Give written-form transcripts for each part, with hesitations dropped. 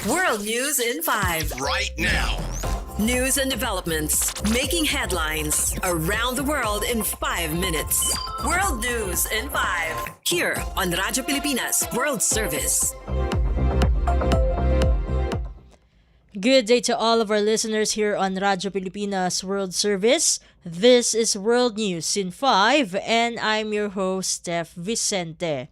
World News in 5. Right now. News and developments making headlines around the world in 5 minutes. World News in 5. Here on Radyo Pilipinas World Service. Good day to all of our listeners here on Radyo Pilipinas World Service. This is World News in 5 and I'm your host, Steph Vicente.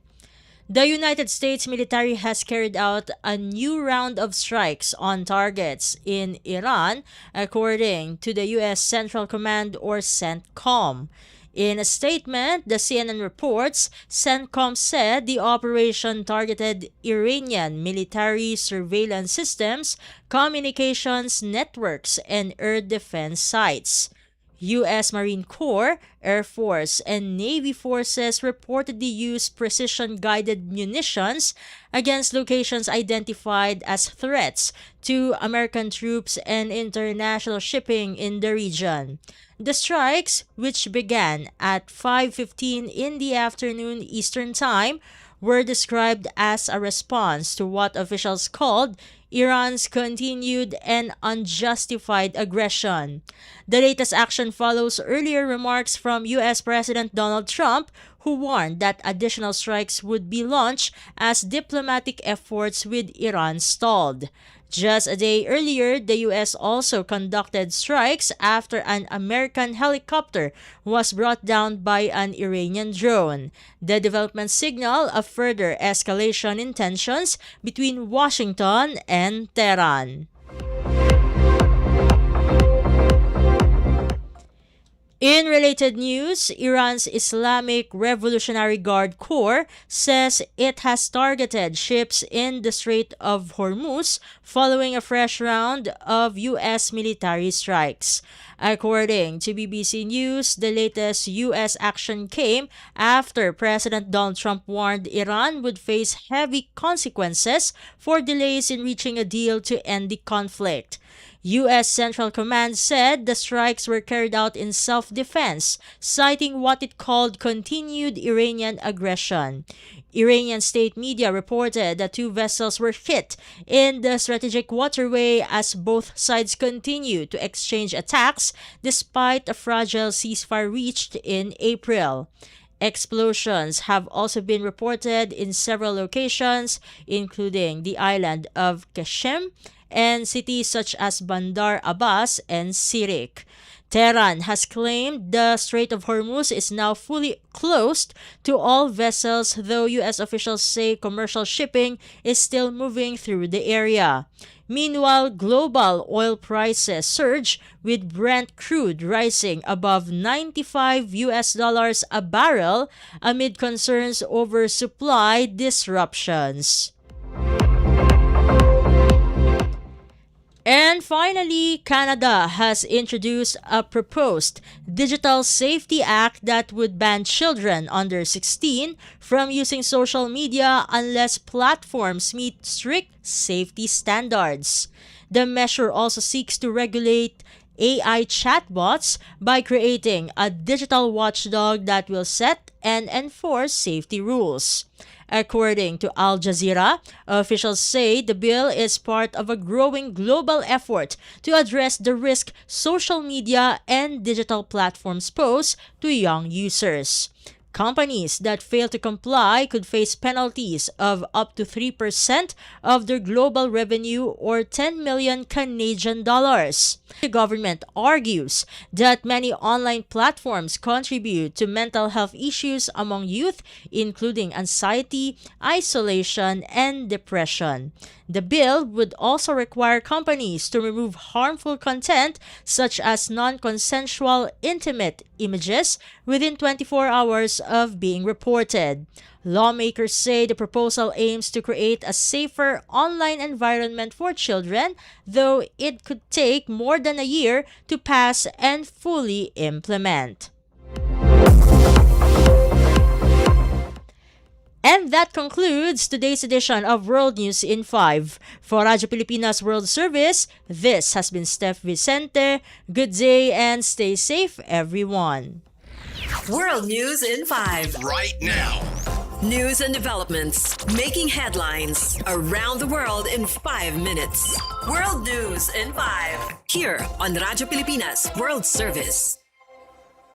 The United States military has carried out a new round of strikes on targets in Iran, according to the U.S. Central Command or CENTCOM. In a statement, the CNN reports, CENTCOM said the operation targeted Iranian military surveillance systems, communications networks, and air defense sites. U.S. Marine Corps, Air Force, and Navy forces reportedly used precision-guided munitions against locations identified as threats to American troops and international shipping in the region. The strikes, which began at 5:15 in the afternoon Eastern Time, were described as a response to what officials called Iran's continued and unjustified aggression. The latest action follows earlier remarks from U.S. President Donald Trump, who warned that additional strikes would be launched as diplomatic efforts with Iran stalled. Just a day earlier, the U.S. also conducted strikes after an American helicopter was brought down by an Iranian drone. The development signaled a further escalation in tensions between Washington and Tehran. In related news, Iran's Islamic Revolutionary Guard Corps says it has targeted ships in the Strait of Hormuz following a fresh round of U.S. military strikes. According to BBC News, the latest U.S. action came after President Donald Trump warned Iran would face heavy consequences for delays in reaching a deal to end the conflict. U.S. Central Command said the strikes were carried out in self-defense, citing what it called continued Iranian aggression. Iranian state media reported that 2 vessels were hit in the strategic waterway as both sides continue to exchange attacks despite a fragile ceasefire reached in April. Explosions have also been reported in several locations, including the island of Qashem and cities such as Bandar Abbas and Sirik. Tehran has claimed the Strait of Hormuz is now fully closed to all vessels, though U.S. officials say commercial shipping is still moving through the area. Meanwhile, global oil prices surge, with Brent crude rising above $95 a barrel amid concerns over supply disruptions. And finally, Canada has introduced a proposed Digital Safety Act that would ban children under 16 from using social media unless platforms meet strict safety standards. The measure also seeks to regulate AI chatbots by creating a digital watchdog that will set and enforce safety rules. According to Al Jazeera, officials say the bill is part of a growing global effort to address the risk social media and digital platforms pose to young users. Companies that fail to comply could face penalties of up to 3% of their global revenue or 10 million Canadian dollars. The government argues that many online platforms contribute to mental health issues among youth, including anxiety, isolation, and depression. The bill would also require companies to remove harmful content such as non-consensual intimate images within 24 hours of being reported. Lawmakers say the proposal aims to create a safer online environment for children, though it could take more than a year to pass and fully implement. And that concludes today's edition of World News in 5. For Radyo Pilipinas World Service, this has been Steph Vicente. Good day and stay safe, everyone. World News in 5. Right now. News and developments making headlines around the world in 5 minutes. World News in 5 here on Radyo Pilipinas World Service.